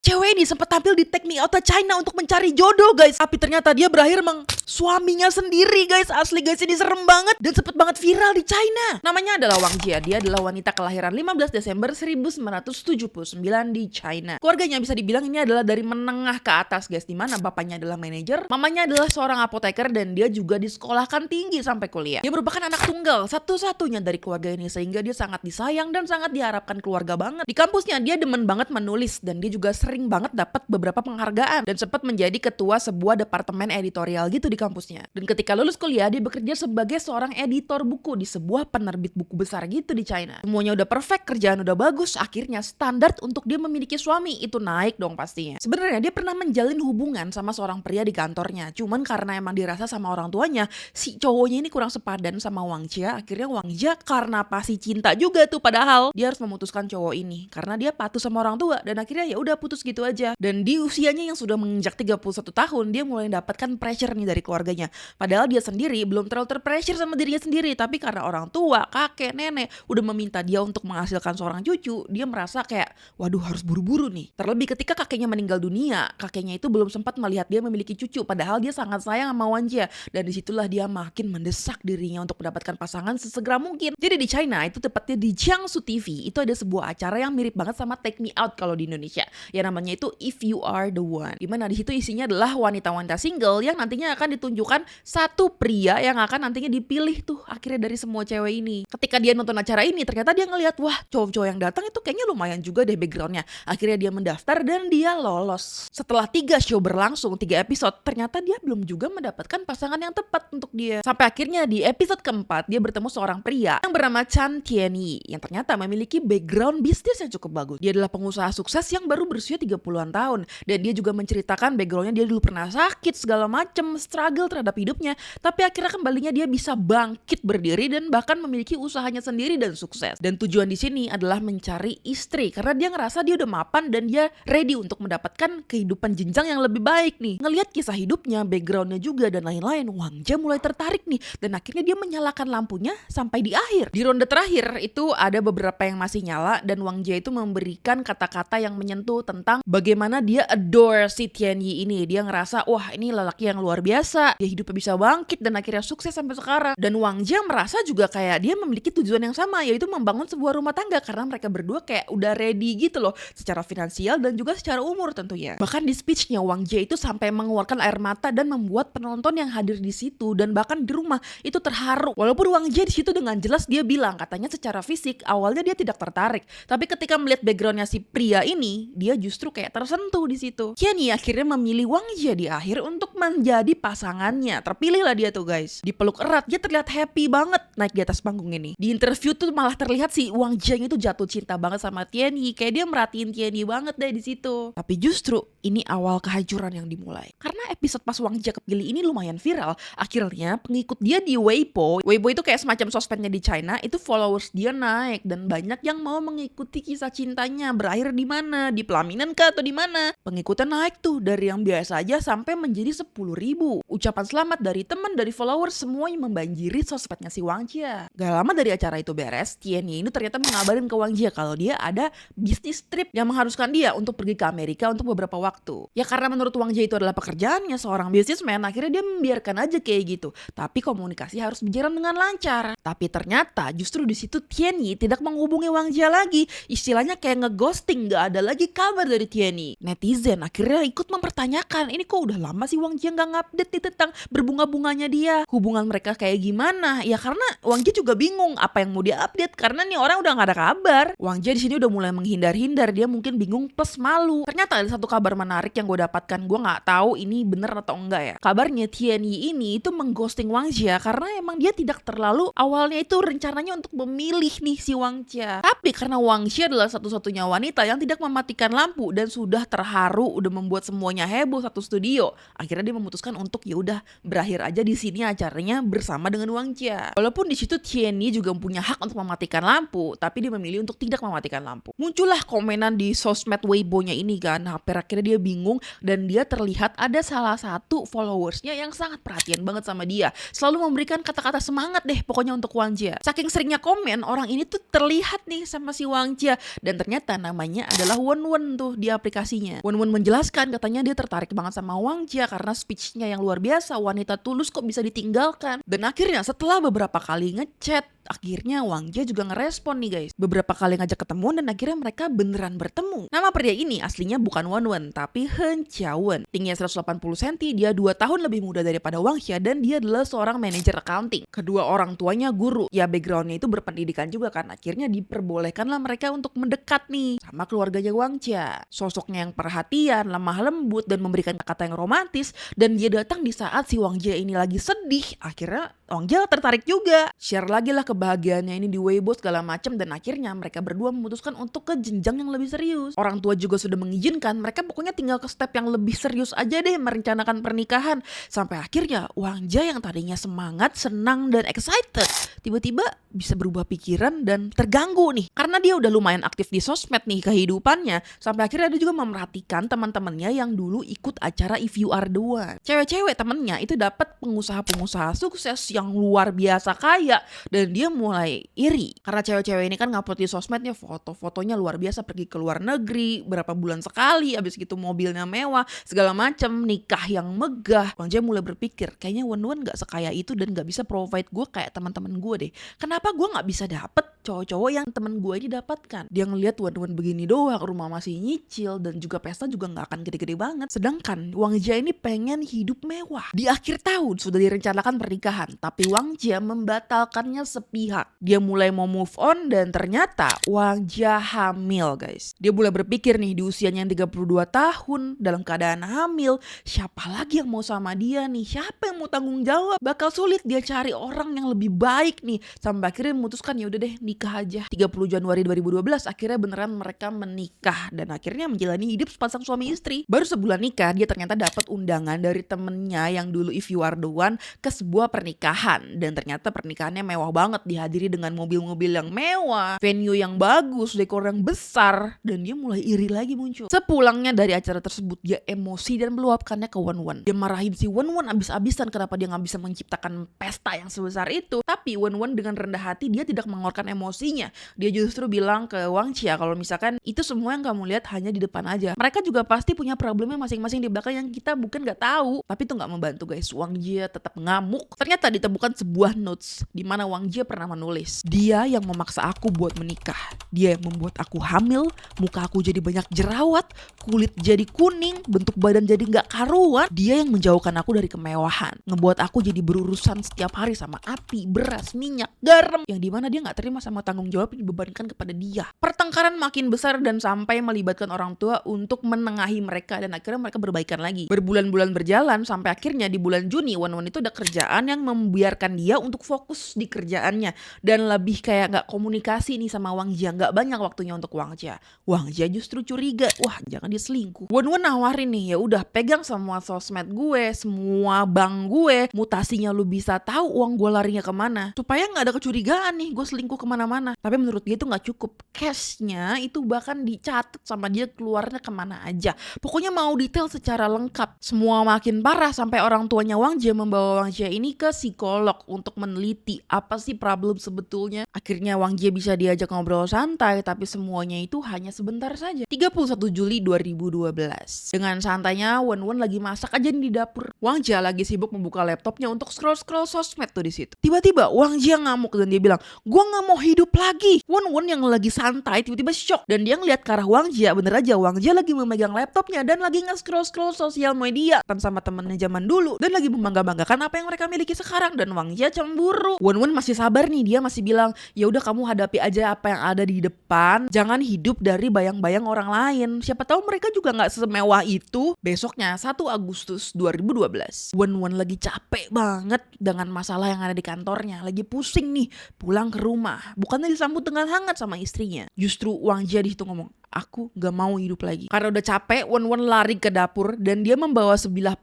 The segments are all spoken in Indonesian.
Cewek ini sempat tampil di Take Me Out to China untuk mencari jodoh guys. Tapi ternyata dia berakhir suaminya sendiri guys. Asli guys, ini serem banget dan sempet banget viral di China. Namanya adalah Wang Jia. Dia adalah wanita kelahiran 15 Desember 1979 di China. Keluarganya bisa dibilang ini adalah dari menengah ke atas guys. Dimana bapaknya adalah manajer, mamanya adalah seorang apoteker, dan dia juga disekolahkan tinggi sampai kuliah. Dia merupakan anak tunggal satu-satunya dari keluarga ini, sehingga dia sangat disayang dan sangat diharapkan keluarga banget. Di kampusnya dia demen banget menulis, dan dia juga sering banget dapat beberapa penghargaan dan sempat menjadi ketua sebuah departemen editorial gitu di kampusnya. Dan ketika lulus kuliah, dia bekerja sebagai seorang editor buku di sebuah penerbit buku besar gitu di China. Semuanya udah perfect, kerjaan udah bagus, akhirnya standar untuk dia memiliki suami itu naik dong pastinya. Sebenarnya dia pernah menjalin hubungan sama seorang pria di kantornya, cuman karena emang dirasa sama orang tuanya si cowoknya ini kurang sepadan sama Wang Jia, akhirnya Wang Jia karena pasti cinta juga tuh, padahal dia harus memutuskan cowok ini karena dia patuh sama orang tua, dan akhirnya ya udah putus gitu aja. Dan di usianya yang sudah menginjak 31 tahun, dia mulai mendapatkan pressure nih dari keluarganya. Padahal dia sendiri belum terlalu terpressure sama dirinya sendiri, tapi karena orang tua, kakek, nenek udah meminta dia untuk menghasilkan seorang cucu, dia merasa kayak waduh harus buru-buru nih. Terlebih ketika kakeknya meninggal dunia, kakeknya itu belum sempat melihat dia memiliki cucu, padahal dia sangat sayang sama Wang Jia. Dan disitulah dia makin mendesak dirinya untuk mendapatkan pasangan sesegera mungkin. Jadi di China, itu tepatnya di Jiangsu TV, itu ada sebuah acara yang mirip banget sama Take Me Out kalau di Indonesia, yang namanya itu If You Are The One. Dimana di situ isinya adalah wanita-wanita single yang nantinya akan ditunjukkan satu pria yang akan nantinya dipilih tuh akhirnya dari semua cewek ini. Ketika dia nonton acara ini, ternyata dia ngelihat wah cowok-cowok yang datang itu kayaknya lumayan juga deh backgroundnya. Akhirnya dia mendaftar dan dia lolos. Setelah 3 show berlangsung, 3 episode, ternyata dia belum juga mendapatkan pasangan yang tepat untuk dia. Sampai akhirnya di episode keempat dia bertemu seorang pria yang bernama Chan Tianyi yang ternyata memiliki background bisnis yang cukup bagus. Dia adalah pengusaha sukses yang baru berusia 30-an tahun, dan dia juga menceritakan backgroundnya dia dulu pernah sakit segala macem, struggle terhadap hidupnya, tapi akhirnya kembalinya dia bisa bangkit berdiri dan bahkan memiliki usahanya sendiri dan sukses. Dan tujuan di sini adalah mencari istri karena dia ngerasa dia udah mapan dan dia ready untuk mendapatkan kehidupan jenjang yang lebih baik nih. Ngelihat kisah hidupnya, backgroundnya juga dan lain-lain, Wang Jia mulai tertarik nih, dan akhirnya dia menyalakan lampunya sampai di akhir. Di ronde terakhir itu ada beberapa yang masih nyala, dan Wang Jia itu memberikan kata-kata yang menyentuh tentang bagaimana dia adore si Tianyi ini. Dia ngerasa wah ini lelaki yang luar biasa, dia hidupnya bisa bangkit dan akhirnya sukses sampai sekarang. Dan Wang Jia merasa juga kayak dia memiliki tujuan yang sama, yaitu membangun sebuah rumah tangga karena mereka berdua kayak udah ready gitu loh, secara finansial dan juga secara umur tentunya. Bahkan di speechnya Wang Jia itu sampai mengeluarkan air mata dan membuat penonton yang hadir di situ dan bahkan di rumah itu terharu. Walaupun Wang Jia di situ dengan jelas dia bilang katanya secara fisik awalnya dia tidak tertarik, tapi ketika melihat backgroundnya si pria ini, dia justru kayak tersentuh di situ. Tianyi akhirnya memilih Wang Jia di akhir untuk menjadi pasangannya. Terpilihlah dia tuh guys. Dipeluk erat, dia terlihat happy banget naik di atas panggung ini. Di interview tuh malah terlihat si Wang Jia itu jatuh cinta banget sama Tianyi, kayak dia merhatiin Tianyi banget deh di situ. Tapi justru ini awal kehancuran yang dimulai. Karena episode pas Wang Jia kepilih ini lumayan viral, akhirnya pengikut dia di Weibo itu kayak semacam sosmednya di China, itu followers dia naik dan banyak yang mau mengikuti kisah cintanya. Berakhir di mana? Di pelaminan kah atau di mana? Pengikutnya naik tuh dari yang biasa aja sampai menjadi 10.000. Ucapan selamat dari teman, dari followers, semuanya membanjiri sosmednya si Wang Jia. Gak lama dari acara itu beres, Tianyi ini ternyata mengabarin ke Wang Jia kalau dia ada bisnis trip yang mengharuskan dia untuk pergi ke Amerika untuk beberapa waktu. Ya karena menurut Wang Jia itu adalah pekerjaannya seorang businessman, akhirnya dia membiarkan aja kayak gitu. Tapi komunikasi harus berjalan dengan lancar. Tapi ternyata justru di situ Tianyi tidak menghubungi Wang Jia lagi. Istilahnya kayak ngeghosting, gak ada lagi kabar dari Tianyi. Netizen akhirnya ikut mempertanyakan, ini kok udah lama sih Wang Jia gak ngupdate nih tentang berbunga-bunganya dia. Hubungan mereka kayak gimana? Ya karena Wang Jia juga bingung apa yang mau dia update karena nih orang udah gak ada kabar. Wang Jia di sini udah mulai menghindar-hindar, dia mungkin bingung plus malu. Ternyata ada satu kabar menarik yang gue dapatkan, gue nggak tahu ini bener atau enggak ya. Kabarnya Tianyi ini itu mengghosting Wang Jia karena emang dia tidak terlalu awalnya itu rencananya untuk memilih nih si Wang Jia. Tapi karena Wang Jia adalah satu-satunya wanita yang tidak mematikan lampu dan sudah terharu, udah membuat semuanya heboh satu studio. Akhirnya dia memutuskan untuk ya udah berakhir aja di sini acaranya bersama dengan Wang Jia. Walaupun di situ Tianyi juga punya hak untuk mematikan lampu, tapi dia memilih untuk tidak mematikan lampu. Muncullah komenan di sosmed Weibo-nya ini kan. Akhirnya dia bingung dan dia terlihat ada salah satu followersnya yang sangat perhatian banget sama dia. Selalu memberikan kata-kata semangat deh pokoknya untuk Wang Jia. Saking seringnya komen, orang ini tuh terlihat nih sama si Wang Jia dan ternyata namanya adalah Wen Wen tuh. tuh di aplikasinya. Wen Wen menjelaskan katanya dia tertarik banget sama Wang Jia karena speech-nya yang luar biasa, wanita tulus kok bisa ditinggalkan. Dan akhirnya setelah beberapa kali ngechat, akhirnya Wang Jia juga ngerespon nih guys. Beberapa kali ngajak ketemu dan akhirnya mereka beneran bertemu. Nama pria ini aslinya bukan Wen Wen tapi Hen Qiawen. Tingginya 180 cm, dia 2 tahun lebih muda daripada Wang Jia dan dia adalah seorang manajer accounting. Kedua orang tuanya guru. Ya backgroundnya itu berpendidikan juga kan. Akhirnya diperbolehkanlah mereka untuk mendekat nih sama keluarganya Wang Jia. Sosoknya yang perhatian, lemah lembut dan memberikan kata yang romantis. Dan dia datang di saat si Wang Jia ini lagi sedih. Akhirnya Wang Jia tertarik juga. Share lagi lah kebahagiaannya ini di Weibo segala macam dan akhirnya mereka berdua memutuskan untuk ke jenjang yang lebih serius. Orang tua juga sudah mengizinkan, mereka pokoknya tinggal ke step yang lebih serius aja deh merencanakan pernikahan. Sampai akhirnya Wang Jia yang tadinya semangat, senang dan excited tiba-tiba bisa berubah pikiran dan terganggu nih. Karena dia udah lumayan aktif di sosmed nih kehidupannya. Sampai akhirnya dia juga memerhatikan teman-temannya yang dulu ikut acara If You Are The One. Cewek-cewek temennya itu dapat pengusaha-pengusaha sukses yang luar biasa kaya dan dia mulai iri. Karena cewek-cewek ini kan ngupload di sosmednya foto-fotonya luar biasa, pergi ke luar negeri berapa bulan sekali, abis gitu mobilnya mewah, segala macam, nikah yang megah. Wang Jia mulai berpikir, kayaknya Wen Wen gak sekaya itu dan gak bisa provide gue kayak teman-teman gue deh. Kenapa gue gak bisa dapet cowok-cowok yang temen gue ini dapatkan? Dia ngeliat Wen Wen begini doang, rumah masih nyicil dan juga pesta juga gak akan gede-gede banget. Sedangkan Wang Jia ini pengen hidup mewah. Di akhir tahun sudah direncanakan pernikahan, tapi Wang Jia membatalkannya sepihak. Dia mulai mau move on dan ternyata Wang Jia hamil guys. Dia mulai berpikir nih di usianya yang 32 tahun dalam keadaan hamil, siapa lagi yang mau sama dia nih? Siapa yang mau tanggung jawab? Bakal sulit dia cari orang yang lebih baik nih. Sampai akhirnya memutuskan ya udah deh nikah aja. 30 Januari 2012 akhirnya beneran mereka menikah dan akhirnya menjalani hidup sepasang suami istri. Baru sebulan nikah dia ternyata dapat undangan dari temennya yang dulu If You Are The One ke sebuah pernikahan dan ternyata pernikahannya mewah banget, dihadiri dengan mobil-mobil yang mewah, venue yang bagus, dekor yang besar dan dia mulai iri lagi muncul. Sepulangnya dari acara tersebut dia emosi dan meluapkannya ke Wen Wen. Dia marahin si Wen Wen abis-abisan kenapa dia gak bisa menciptakan pesta yang sebesar itu. Tapi Wen Wen dengan rendah hati dia tidak mengeluarkan emosinya. Dia justru bilang ke Wang Jia kalau misalkan itu semua yang kamu lihat hanya di depan aja. Mereka juga pasti punya problemnya masing-masing di belakang yang kita bukan gak tahu. Tapi itu gak membantu guys. Wang Jia tetap ngamuk. Ternyata ditemukan sebuah notes di mana Wang Jia pernah menulis, dia yang memaksa aku buat menikah. Dia yang membuat aku hamil, muka aku jadi banyak jerawat, kulit jadi kuning, bentuk badan jadi gak karuan. Dia yang menjauhkan aku dari kemewahan, ngebuat aku jadi berurusan setiap hari sama api, beras, minyak, garam, yang dimana dia gak terima sama tanggung jawab yang dibebankan kepada dia. Pertengkaran makin besar dan sampai melibatkan orang tua untuk menengahi mereka dan akhirnya mereka berbaikan lagi. Berbulan-bulan berjalan sampai akhirnya di bulan Juni Wen Wen itu ada kerjaan yang membiarkan dia untuk fokus di kerjaannya dan lebih kayak gak komunikasi nih sama Wang Jia, gak banyak waktunya untuk Wang Jia. Wang Jia justru curiga, wah jangan dia selingkuh. Wen Wen nawarin nih, ya udah pegang semua sosmed gue, semua bank gue, mutasinya lu bisa tahu uang gue larinya kemana, supaya gak ada kecurigaan nih gue selingkuh kemana-mana. Tapi menurut dia itu gak cukup, cashnya itu bahkan dicatat sama dia keluarnya kemana aja. Pokoknya mau detail secara lengkap. Semua makin parah sampai orang tuanya Wang Jia membawa Wang Jia ini ke psikolog untuk meneliti apa sih problem sebetulnya. Akhirnya Wang Jia bisa diajak ngobrol santai, tapi semuanya itu hanya sebentar saja. 31 Juli 2012. Dengan santainya Wen Wen lagi masak aja di dapur. Wang Jia lagi sibuk membuka laptopnya untuk scroll-scroll sosmed tuh di situ. Tiba-tiba Wang Jia ngamuk dan dia bilang, "Gua nggak mau hidup lagi." Wen Wen yang lagi santai tiba-tiba shock dan dia ngeliat ke arah Wang Jia. Bener aja Wang Jia lagi memegang laptopnya dan lagi nge-scroll-scroll sosial media sama temennya zaman dulu dan lagi membangga-banggakan apa yang mereka miliki sekarang dan Wang Jia cemburu. Wen Wen masih sabar nih, dia masih bilang, "Ya udah kamu hadapi aja apa yang ada di depan, jangan hidup dari bayang-bayang orang lain. Siapa tahu mereka juga nggak semewah itu." Besoknya 1 Agustus 2012. Wen Wen lagi capek banget dengan masalah yang ada di kantornya, lagi pusing nih, pulang ke rumah. Bukannya disambut dengan hangat sama istrinya. Justru Wang Jia di situ ngomong, "Aku gak mau hidup lagi." Karena udah capek, Wen Wen lari ke dapur dan dia membawa sebilah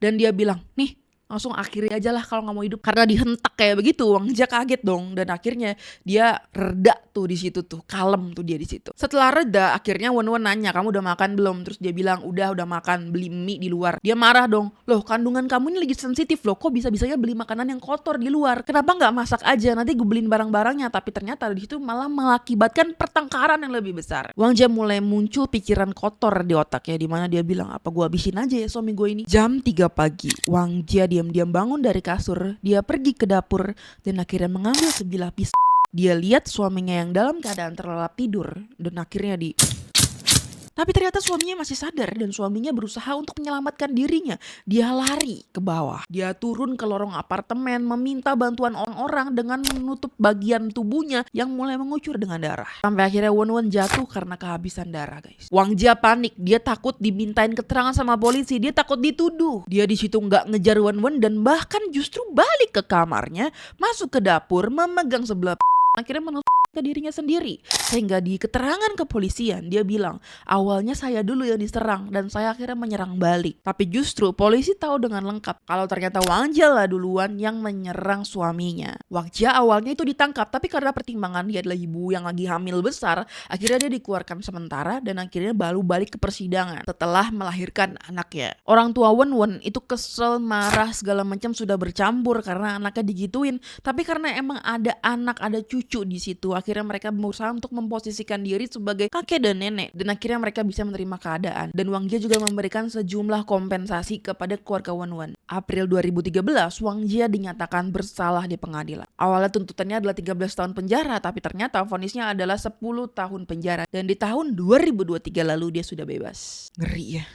dan dia bilang, "Nih, langsung akhiri aja lah kalau nggak mau hidup. Karena dihentak kayak begitu, Wang Jia kaget dong, dan akhirnya dia reda tuh di situ tuh, kalem tuh dia di situ. Setelah reda, akhirnya Wen Wen nanya, kamu udah makan belum? Terus dia bilang udah makan, beli mie di luar. Dia marah dong, loh kandungan kamu ini lagi sensitif loh, kok bisa-bisanya beli makanan yang kotor di luar? Kenapa nggak masak aja? Nanti gue beliin barang-barangnya. Tapi ternyata di situ malah mengakibatkan pertengkaran yang lebih besar. Wang Jia mulai muncul pikiran kotor di otaknya, dimana dia bilang, apa gue habisin aja ya suami gue ini. Jam 3 pagi, Wang Jia diam-diam bangun dari kasur. Dia pergi ke dapur dan akhirnya mengambil sebilah pisau. Dia lihat suaminya yang dalam keadaan terlelap tidur dan akhirnya tapi ternyata suaminya masih sadar dan suaminya berusaha untuk menyelamatkan dirinya. Dia lari ke bawah. Dia turun ke lorong apartemen meminta bantuan orang-orang dengan menutup bagian tubuhnya yang mulai mengucur dengan darah. Sampai akhirnya Wen Wen jatuh karena kehabisan darah, guys. Wang Jia panik. Dia takut dimintain keterangan sama polisi. Dia takut dituduh. Dia di situ nggak ngejar Wen Wen dan bahkan justru balik ke kamarnya, masuk ke dapur, memegang sebelah akhirnya menutup ke dirinya sendiri. Sehingga di keterangan kepolisian dia bilang, awalnya saya dulu yang diserang dan saya akhirnya menyerang balik. Tapi justru polisi tahu dengan lengkap kalau ternyata Wang Jia lah duluan yang menyerang suaminya. Wang Jia awalnya itu ditangkap, tapi karena pertimbangan dia adalah ibu yang lagi hamil besar, akhirnya dia dikeluarkan sementara dan akhirnya baru balik ke persidangan setelah melahirkan anaknya. Orang tua Wen Wen itu kesel, marah, segala macam sudah bercampur karena anaknya digituin. Tapi karena emang ada anak, ada cucu di situ, akhirnya mereka berusaha untuk memposisikan diri sebagai kakek dan nenek, dan akhirnya mereka bisa menerima keadaan. Dan Wang Jia juga memberikan sejumlah kompensasi kepada keluarga Wen Wen. April 2013, Wang Jia dinyatakan bersalah di pengadilan. Awalnya tuntutannya adalah 13 tahun penjara, tapi ternyata vonisnya adalah 10 tahun penjara. Dan di tahun 2023 lalu dia sudah bebas. Ngeri ya.